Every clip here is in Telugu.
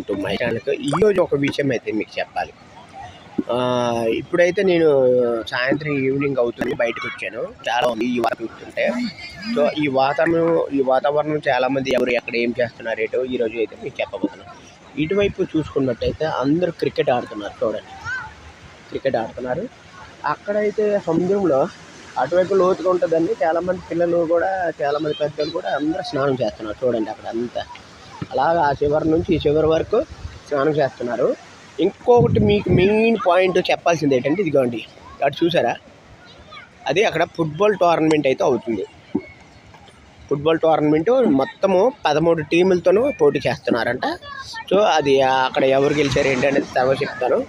టు మై ఛానల్కి ఈరోజు ఒక విషయం అయితే మీకు చెప్పాలి. ఇప్పుడైతే నేను సాయంత్రం ఈవినింగ్ అవుతుంది, బయటకు వచ్చాను. చాలా ఉంది ఈ వాతావరణం చూస్తుంటే. సో ఈ వాతావరణం చాలామంది ఎవరు ఎక్కడ ఏం చేస్తున్నారు ఏటో ఈరోజు అయితే మీకు చెప్పబోతున్నాను. ఇటువైపు చూసుకున్నట్టయితే అందరూ క్రికెట్ ఆడుతున్నారు. చూడండి, క్రికెట్ ఆడుతున్నారు. అక్కడైతే సముద్రంలో అటువైపు లోతుగా ఉంటుందండి. చాలామంది పిల్లలు కూడా, చాలామంది పెద్దలు కూడా అందరూ స్నానం చేస్తున్నారు. చూడండి, అక్కడ అంతా అలాగా ఆ చివరి నుంచి ఈ చివరి వరకు స్నానం చేస్తున్నారు. ఇంకొకటి మీకు మెయిన్ పాయింట్ చెప్పాల్సింది ఏంటంటే, ఇదిగోండి అటు చూసారా, అది అక్కడ ఫుట్బాల్ టోర్నమెంట్ అయితే అవుతుంది. ఫుట్బాల్ టోర్నమెంట్ మొత్తము 13 టీములతోనూ పోటీ చేస్తున్నారంట. సో అది అక్కడ ఎవరు గెలిచారు ఏంటి అనేది తర్వాత చెప్తాను.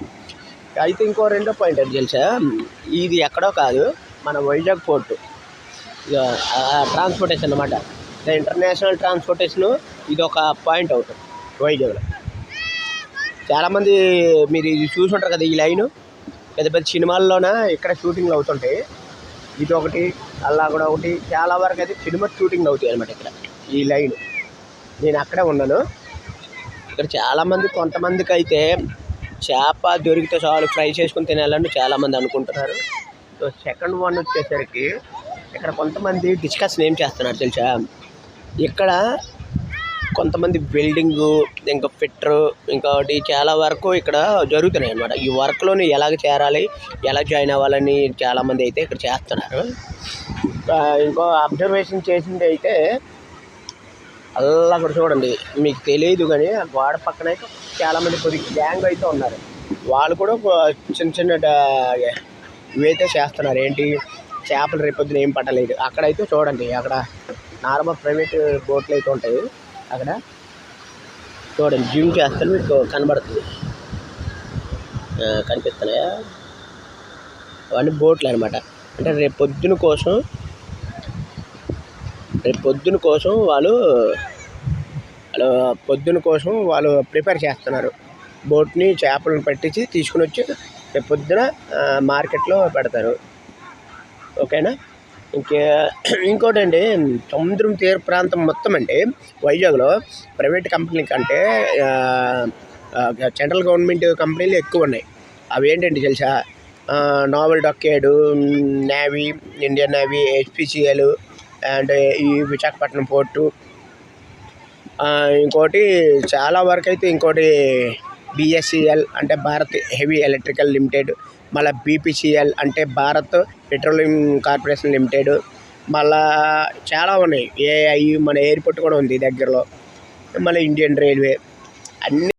అయితే ఇంకో రెండో పాయింట్ అది తెలుసా, ఇది ఎక్కడో కాదు, మన వైజాగ్ పోర్టు ట్రాన్స్పోర్టేషన్ అన్నమాట. ఇంటర్నేషనల్ ట్రాన్స్పోర్టేషను ఇది ఒక పాయింట్ అవుతుంది వైజాగ్లో. చాలామంది మీరు ఇది చూసుంటారు కదా, ఈ లైను పెద్ద పెద్ద సినిమాల్లోన ఇక్కడ షూటింగ్లు అవుతుంటాయి. ఇది ఒకటి, అలా కూడా ఒకటి, చాలా వరకు అయితే సినిమా షూటింగ్లు అవుతాయి అనమాట ఇక్కడ ఈ లైన్. నేను అక్కడే ఉన్నాను. ఇక్కడ చాలామంది, కొంతమందికి అయితే చేప దొరికితే చాలు ఫ్రై చేసుకుని తినాలని చాలామంది అనుకుంటున్నారు. సో సెకండ్ వన్ వచ్చేసరికి ఇక్కడ కొంతమంది డిస్కషన్ ఏం చేస్తున్నారు తెలుసా, ఇక్కడ కొంతమంది వెల్డింగు, ఇంకా ఫిట్టరు, ఇంకోటి చాలా వరకు ఇక్కడ జరుగుతున్నాయి అన్నమాట. ఈ వర్క్లోని ఎలాగ చేరాలి, ఎలా జాయిన్ అవ్వాలని చాలామంది అయితే ఇక్కడ చేస్తున్నారు. ఇంకో అబ్జర్వేషన్ చేసింది అయితే అలా కూడా చూడండి, మీకు తెలియదు కానీ ఆ గోడ పక్కన అయితే చాలామంది కొద్దిగా గ్యాంగ్ అయితే ఉన్నారు. వాళ్ళు కూడా చిన్న చిన్న ఇవైతే చేస్తున్నారు. ఏంటి, చేపలు రేపొద్దున ఏం పట్టలేదు. అక్కడైతే చూడండి, అక్కడ నార్మల్ ప్రైవేట్ బోట్లు అయితే ఉంటాయి. అక్కడ చూడండి, జిమ్ చేస్తారు, మీకు కనబడుతుంది, కనిపిస్తున్నాయా, అవన్నీ బోట్లు అనమాట. అంటే రేపు పొద్దున కోసం వాళ్ళు ప్రిపేర్ చేస్తున్నారు. బోట్ని, చేపలను పట్టించి తీసుకుని వచ్చి రేపు పొద్దున మార్కెట్లో పెడతారు. ఓకేనా. ఇంకోటి అండి, సముద్రం తీర ప్రాంతం మొత్తం అంటే వైజాగ్లో ప్రైవేట్ కంపెనీ కంటే సెంట్రల్ గవర్నమెంట్ కంపెనీలు ఎక్కువ ఉన్నాయి. అవి ఏంటంటే తెలుసా, naval dockyard, navy, Indian navy, HPCL and ఈ విశాఖపట్నం పోర్టు, ఇంకోటి చాలా వరకు అయితే ఇంకోటి BSEL అంటే భారత్ హెవీ ఎలక్ట్రికల్ లిమిటెడ్, మళ్ళీ BPCL అంటే భారత్ పెట్రోలియం కార్పొరేషన్ లిమిటెడ్, మళ్ళా చాలా ఉన్నాయి. AI మన ఎయిర్పోర్ట్ కూడా ఉంది దగ్గరలో, మళ్ళీ ఇండియన్ రైల్వే, అన్ని